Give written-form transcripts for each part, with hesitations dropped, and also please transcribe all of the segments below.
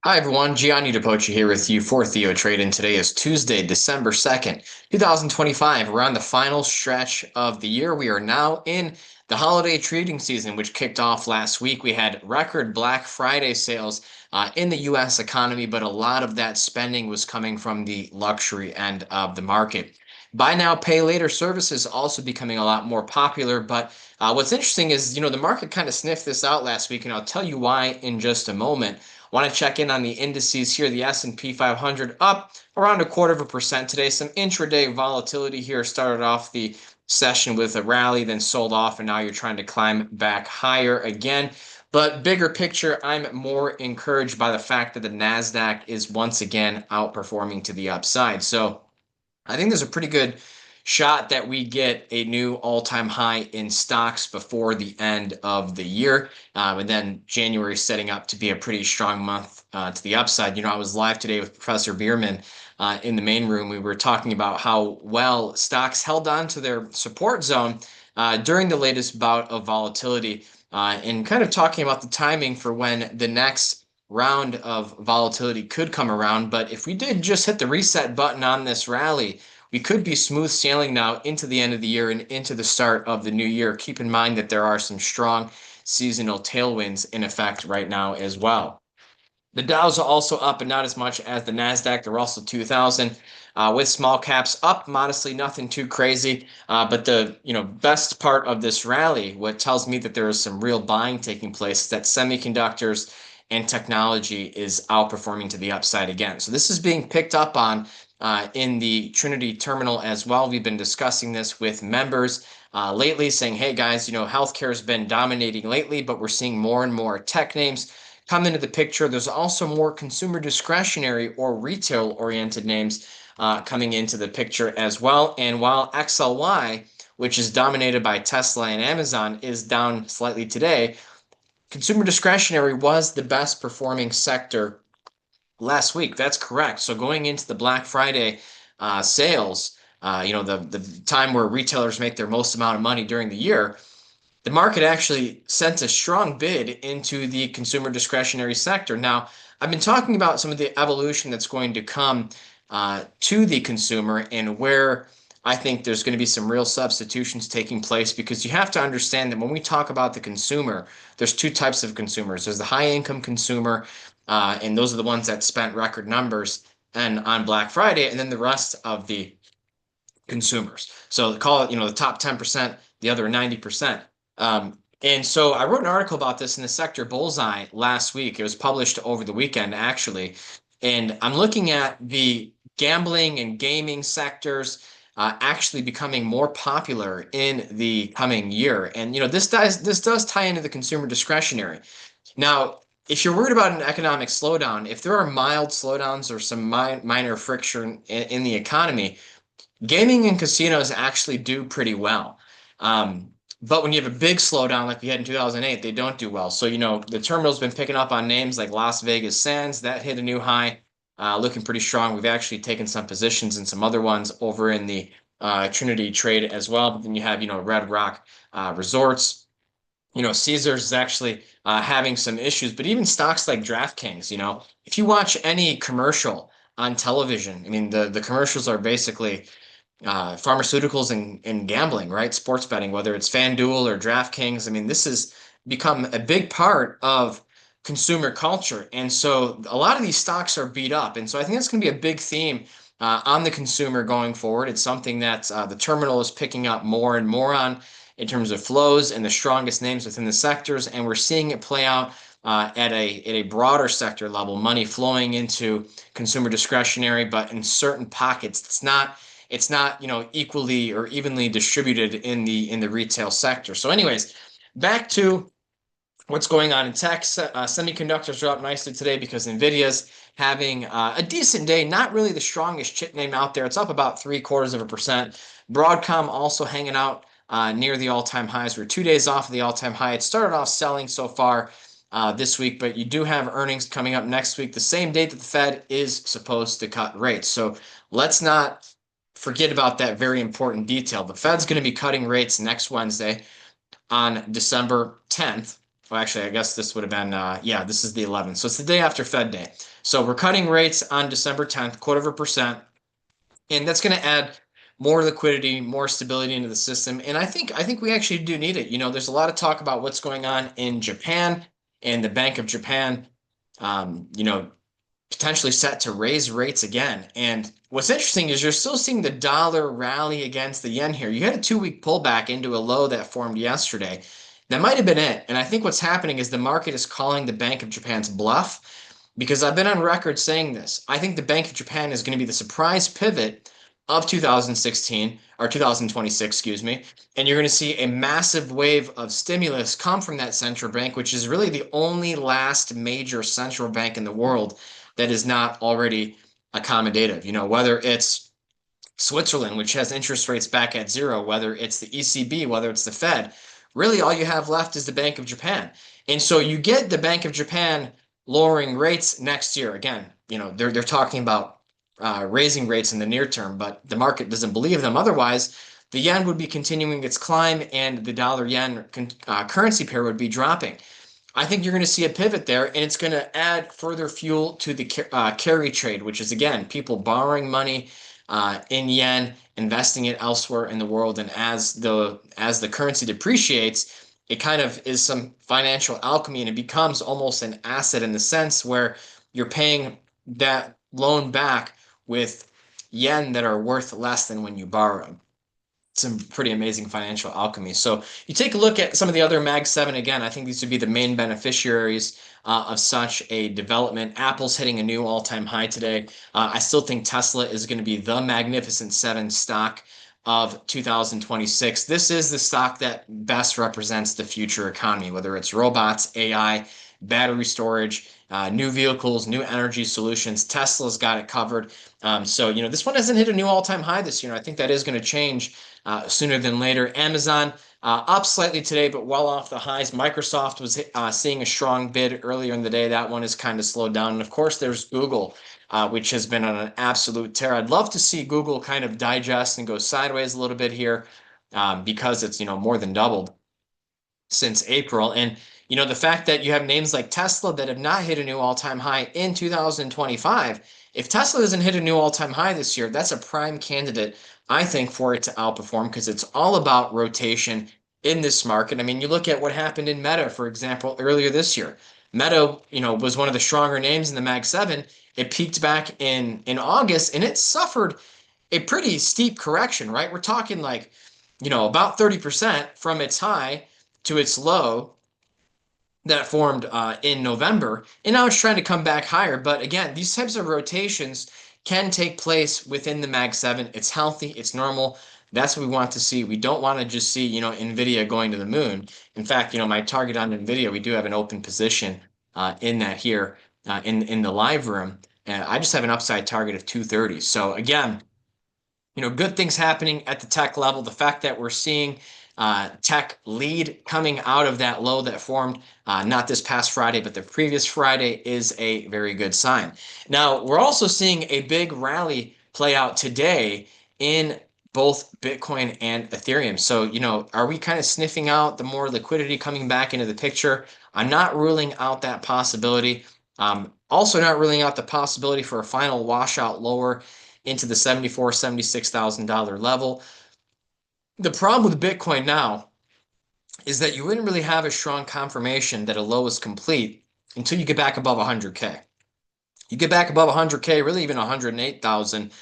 Hi everyone, Gianni Di Poce here with you for TheoTrade, and today is Tuesday, December 2nd, 2025. We're on the final stretch of the year. We are now in the holiday trading season, which kicked off last week. We had record Black Friday sales in the US economy, but a lot of that spending was coming from the luxury end of the market. Buy now, pay later services also becoming a lot more popular, but what's interesting is, the market kind of sniffed this out last week, and I'll tell you why in just a moment. Want to check in on the indices here. The S&P 500 up around 1/4% today. Some intraday volatility here. Started off the session with a rally, then sold off, and now you're trying to climb back higher again. But bigger picture, I'm more encouraged by the fact that the NASDAQ is once again outperforming to the upside. So I think there's a pretty good shot that we get a new all-time high in stocks before the end of the year. And then January setting up to be a pretty strong month to the upside. I was live today with Professor Bierman in the main room. We were talking about how well stocks held on to their support zone during the latest bout of volatility and kind of talking about the timing for when the next round of volatility could come around. But if we did just hit the reset button on this rally, we could be smooth sailing now into the end of the year and into the start of the new year. Keep in mind that there are some strong seasonal tailwinds in effect right now as well. The Dow's also up, but not as much as the NASDAQ. They're also 2,000 with small caps up modestly, nothing too crazy. But the best part of this rally, what tells me that there is some real buying taking place, is that semiconductors and technology is outperforming to the upside again. So this is being picked up on in the Trinity terminal as well. We've been discussing this with members lately, saying, hey guys, healthcare has been dominating lately, but we're seeing more and more tech names come into the picture. There's also more consumer discretionary or retail oriented names coming into the picture as well. And while XLY, which is dominated by Tesla and Amazon, is down slightly today, consumer discretionary was the best performing sector last week. That's correct. So going into the Black Friday sales, the time where retailers make their most amount of money during the year, the market actually sent a strong bid into the consumer discretionary sector. Now, I've been talking about some of the evolution that's going to come to the consumer and where I think there's going to be some real substitutions taking place, because you have to understand that when we talk about the consumer, there's two types of consumers. There's the high income consumer, and those are the ones that spent record numbers and on Black Friday, and then the rest of the consumers. So call it, the top 10%, the other 90%. And so I wrote an article about this in the Sector Bullseye last week. It was published over the weekend, actually. And I'm looking at the gambling and gaming sectors actually becoming more popular in the coming year. And this does tie into the consumer discretionary. Now, if you're worried about an economic slowdown, if there are mild slowdowns or some minor friction in the economy, gaming and casinos actually do pretty well. But when you have a big slowdown like we had in 2008, they don't do well. So, the terminal's been picking up on names like Las Vegas Sands. That hit a new high, looking pretty strong. We've actually taken some positions in some other ones over in the Trinity trade as well. But then you have, Red Rock Resorts. Caesars is actually having some issues. But even stocks like DraftKings, if you watch any commercial on television, I mean, the commercials are basically pharmaceuticals and gambling, right? Sports betting, whether it's FanDuel or DraftKings. I mean, this has become a big part of consumer culture. And so a lot of these stocks are beat up. And so I think that's going to be a big theme on the consumer going forward. It's something that the terminal is picking up more and more on in terms of flows and the strongest names within the sectors. And we're seeing it play out at a broader sector level, money flowing into consumer discretionary, but in certain pockets, it's not equally or evenly distributed in the retail sector. So anyways, back to what's going on in tech. Semiconductors are up nicely today because Nvidia's having a decent day. Not really the strongest chip name out there. It's up about 0.75%. Broadcom also hanging out near the all-time highs. We're 2 days off of the all-time high. It started off selling so far this week, but you do have earnings coming up next week, the same date that the Fed is supposed to cut rates. So let's not forget about that very important detail. The Fed's going to be cutting rates next Wednesday on December 10th. well, actually, I guess this would have been, yeah, this is the 11th. So it's the day after Fed Day. So we're cutting rates on December 10th, 0.25%. And that's going to add more liquidity, more stability into the system. And I think we actually do need it. There's a lot of talk about what's going on in Japan and the Bank of Japan, um, you know, potentially set to raise rates again. And what's interesting is you're still seeing the dollar rally against the yen here. You had a 2-week pullback into a low that formed yesterday. That might have been it. And I think what's happening is the market is calling the Bank of Japan's bluff, because I've been on record saying this. I think the Bank of Japan is going to be the surprise pivot of 2016 or 2026, excuse me. And you're going to see a massive wave of stimulus come from that central bank, which is really the only last major central bank in the world that is not already accommodative. Whether it's Switzerland, which has interest rates back at zero, whether it's the ECB, whether it's the Fed, really all you have left is the Bank of Japan. And so you get the Bank of Japan lowering rates next year. Again, they're talking about raising rates in the near term, but the market doesn't believe them. Otherwise, the yen would be continuing its climb and the dollar yen currency pair would be dropping. I think you're going to see a pivot there, and it's going to add further fuel to the carry trade, which is, again, people borrowing money in yen, investing it elsewhere in the world. And as the currency depreciates, it kind of is some financial alchemy, and it becomes almost an asset in the sense where you're paying that loan back with yen that are worth less than when you borrow. Some pretty amazing financial alchemy. So you take a look at some of the other Mag 7. Again, I think these would be the main beneficiaries of such a development. Apple's hitting a new all-time high today. I still think Tesla is going to be the Magnificent Seven stock of 2026. This is the stock that best represents the future economy, whether it's robots, AI, battery storage, new vehicles, new energy solutions. Tesla's got it covered. So this one hasn't hit a new all-time high this year. I think that is going to change sooner than later. Amazon up slightly today, but well off the highs. Microsoft was seeing a strong bid earlier in the day. That one has kind of slowed down. And of course, there's Google, which has been on an absolute tear. I'd love to see Google kind of digest and go sideways a little bit here, because it's more than doubled since April. And the fact that you have names like Tesla that have not hit a new all-time high in 2025. If Tesla doesn't hit a new all-time high this year, that's a prime candidate, I think, for it to outperform, because it's all about rotation in this market. I mean, you look at what happened in Meta, for example, earlier this year. Meta, was one of the stronger names in the Mag 7. It peaked back in August, and it suffered a pretty steep correction, right? We're talking like, about 30% from its high to its low that formed in November, and now it's trying to come back higher. But again, these types of rotations can take place within the Mag 7. It's healthy, it's normal. That's what we want to see. We don't want to just see, NVIDIA going to the moon. In fact, my target on NVIDIA, we do have an open position in that here in the live room. I just have an upside target of 230. So again, good things happening at the tech level. The fact that we're seeing tech lead coming out of that low that formed not this past Friday, but the previous Friday is a very good sign. Now, we're also seeing a big rally play out today in both Bitcoin and Ethereum. So, are we kind of sniffing out the more liquidity coming back into the picture? I'm not ruling out that possibility. Also not ruling out the possibility for a final washout lower into the $74,000, $76,000 level. The problem with Bitcoin now is that you wouldn't really have a strong confirmation that a low is complete until you get back above 100K. You get back above 100K, really even 108,000,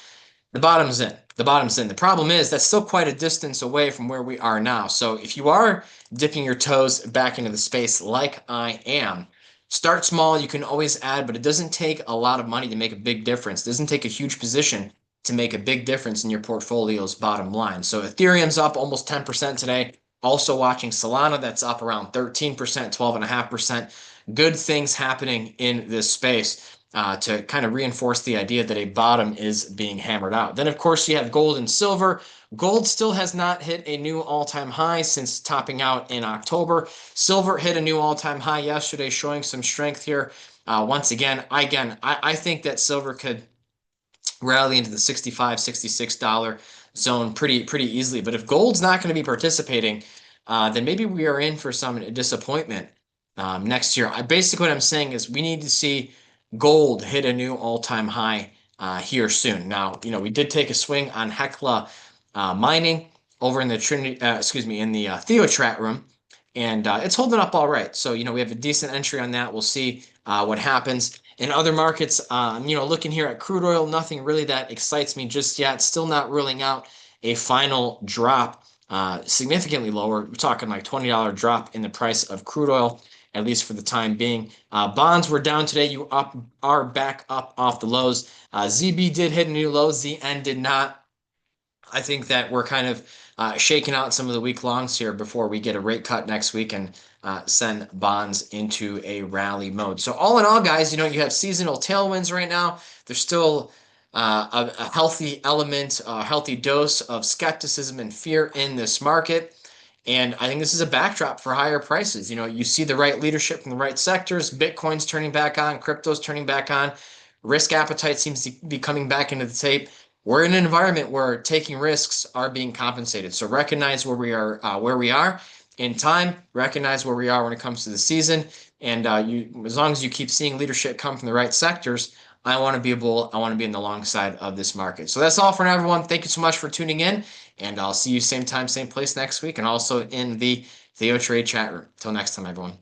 the bottom's in. The bottom's in. The problem is that's still quite a distance away from where we are now. So if you are dipping your toes back into the space like I am, start small. You can always add, but it doesn't take a lot of money to make a big difference. It doesn't take a huge position to make a big difference in your portfolio's bottom line. So Ethereum's up almost 10% today. Also watching Solana, that's up around 13%, 12.5%. Good things happening in this space to kind of reinforce the idea that a bottom is being hammered out. Then, of course, you have gold and silver. Gold still has not hit a new all-time high since topping out in October. Silver hit a new all-time high yesterday, showing some strength here. Once again, I think that silver could rally into the $65, $66 zone pretty easily. But if gold's not going to be participating, then maybe we are in for some disappointment next year. Basically what I'm saying is we need to see gold hit a new all-time high here soon. Now, we did take a swing on Hecla mining over in the in the TheoTrade room, and it's holding up all right. So, we have a decent entry on that. We'll see what happens. In other markets, looking here at crude oil, nothing really that excites me just yet. Still not ruling out a final drop significantly lower. We're talking like $20 drop in the price of crude oil, at least for the time being. Bonds were down today. You are back up off the lows. ZB did hit a new low. ZN did not. I think that we're kind of shaking out some of the week longs here before we get a rate cut next week and send bonds into a rally mode. So all in all, guys, you have seasonal tailwinds right now. There's still a healthy element, a healthy dose of skepticism and fear in this market. And I think this is a backdrop for higher prices. You see the right leadership from the right sectors. Bitcoin's turning back on, crypto's turning back on. Risk appetite seems to be coming back into the tape. We're in an environment where taking risks are being compensated. So recognize where we are in time. Recognize where we are when it comes to the season, and as long as you keep seeing leadership come from the right sectors, I want to be a bull. I want to be in the long side of this market. So that's all for now, everyone. Thank you so much for tuning in, and I'll see you same time, same place next week, and also in the TheoTrade chat room. Till next time, everyone.